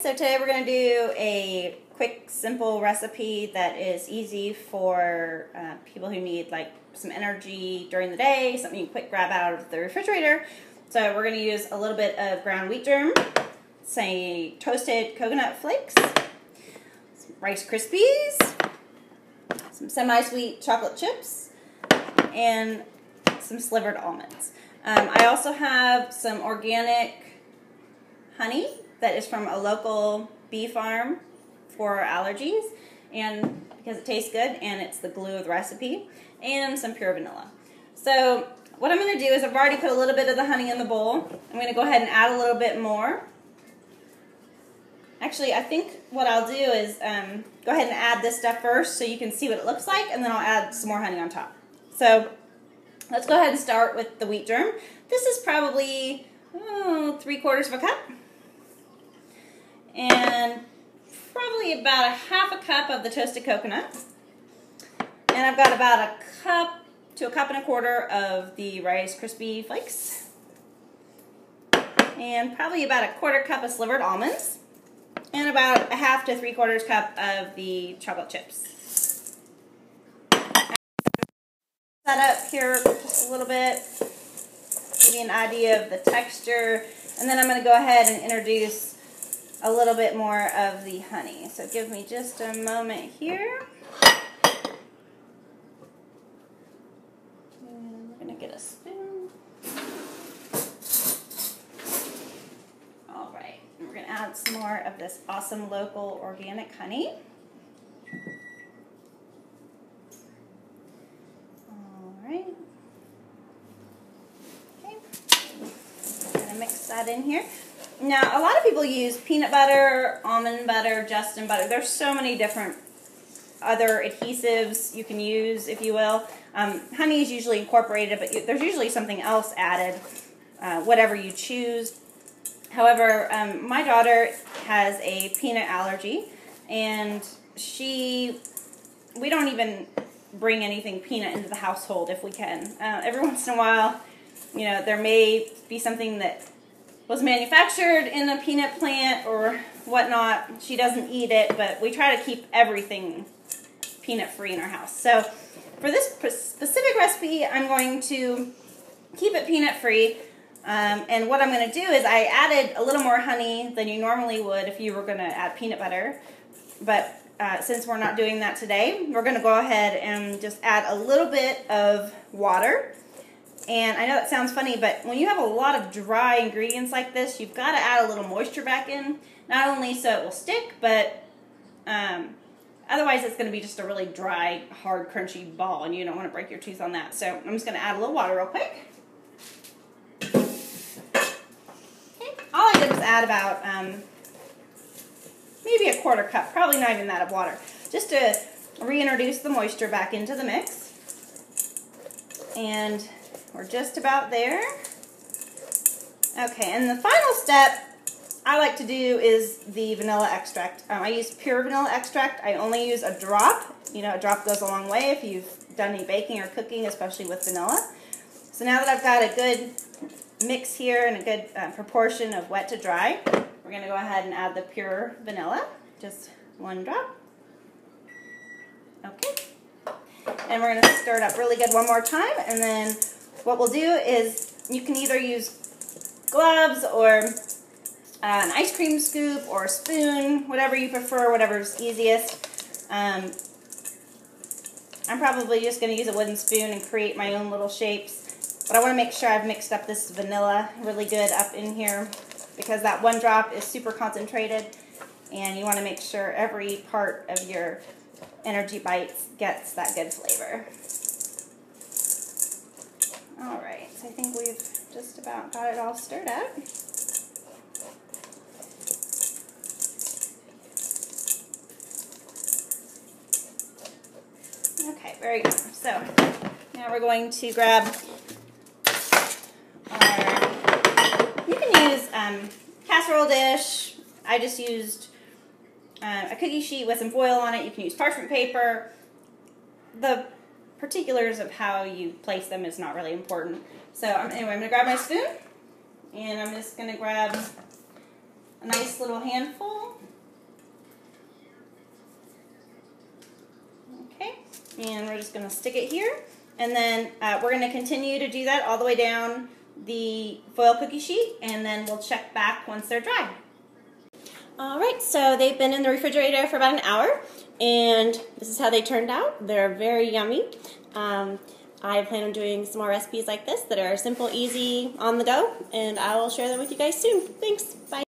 So today we're going to do a quick, simple recipe that is easy for people who need like some energy during the day, something you can quick grab out of the refrigerator. So we're going to use a little bit of ground wheat germ, some toasted coconut flakes, some Rice Krispies, some semi-sweet chocolate chips, and some slivered almonds. I also have some organic honey that is from a local bee farm for allergies, and because it tastes good and it's the glue of the recipe, and some pure vanilla. So what I'm going to do is I've already put a little bit of the honey in the bowl. I'm going to go ahead and add a little bit more. Actually, I think what I'll do is go ahead and add this stuff first so you can see what it looks like, and then I'll add some more honey on top. So let's go ahead and start with the wheat germ. This is probably 3/4 cup. And probably about a ½ cup of the toasted coconut. And I've got about a cup to a cup and a quarter of the Rice Krispie flakes. And probably about a 1/4 cup of slivered almonds. And about a ½ to 3/4 cup of the chocolate chips. That up here just a little bit, give you an idea of the texture. And then I'm going to go ahead and introduce a little bit more of the honey. So give me just a moment here. And we're going to get a spoon. All right, and we're going to add some more of this awesome local organic honey. All right. Okay. I'm going to mix that in here. Now, a lot of people use peanut butter, almond butter, Justin butter. There's so many different other adhesives you can use, if you will. Honey is usually incorporated, but there's usually something else added, whatever you choose. However, my daughter has a peanut allergy, and we don't even bring anything peanut into the household if we can. Every once in a while, you know, there may be something that was manufactured in a peanut plant or whatnot. She doesn't eat it, but we try to keep everything peanut free in our house. So for this specific recipe, I'm going to keep it peanut free. And what I'm going to do is I added a little more honey than you normally would if you were going to add peanut butter. But since we're not doing that today, we're going to go ahead and just add a little bit of water. And I know that sounds funny, but when you have a lot of dry ingredients like this, you've got to add a little moisture back in. Not only so it will stick, but otherwise it's going to be just a really dry, hard, crunchy ball, and you don't want to break your tooth on that. So I'm just going to add a little water real quick. Okay. All I did was add about maybe a 1/4 cup, probably not even that, of water, just to reintroduce the moisture back into the mix. And we're just about there. Okay, and the final step I like to do is the vanilla extract. I use pure vanilla extract. I only use a drop. You know, a drop goes a long way if you've done any baking or cooking, especially with vanilla. So now that I've got a good mix here and a good proportion of wet to dry, we're going to go ahead and add the pure vanilla. Just 1 drop. Okay. And we're going to stir it up really good one more time, and then what we'll do is you can either use gloves or an ice cream scoop or a spoon, whatever you prefer, whatever's easiest. I'm probably just going to use a wooden spoon and create my own little shapes, but I want to make sure I've mixed up this vanilla really good up in here, because that 1 drop is super concentrated, and you want to make sure every part of your Energy Bites gets that good flavor. Alright, so I think we've just about got it all stirred up. Okay, very good. So now we're going to grab you can use casserole dish. I just used a cookie sheet with some foil on it. You can use parchment paper. The particulars of how you place them is not really important. So anyway, I'm going to grab my spoon, and I'm just going to grab a nice little handful. Okay, and we're just going to stick it here. And then we're going to continue to do that all the way down the foil cookie sheet, and then we'll check back once they're dry. Alright, so they've been in the refrigerator for about an hour, and this is how they turned out. They're very yummy. I plan on doing some more recipes like this that are simple, easy, on the go, and I will share them with you guys soon. Thanks. Bye.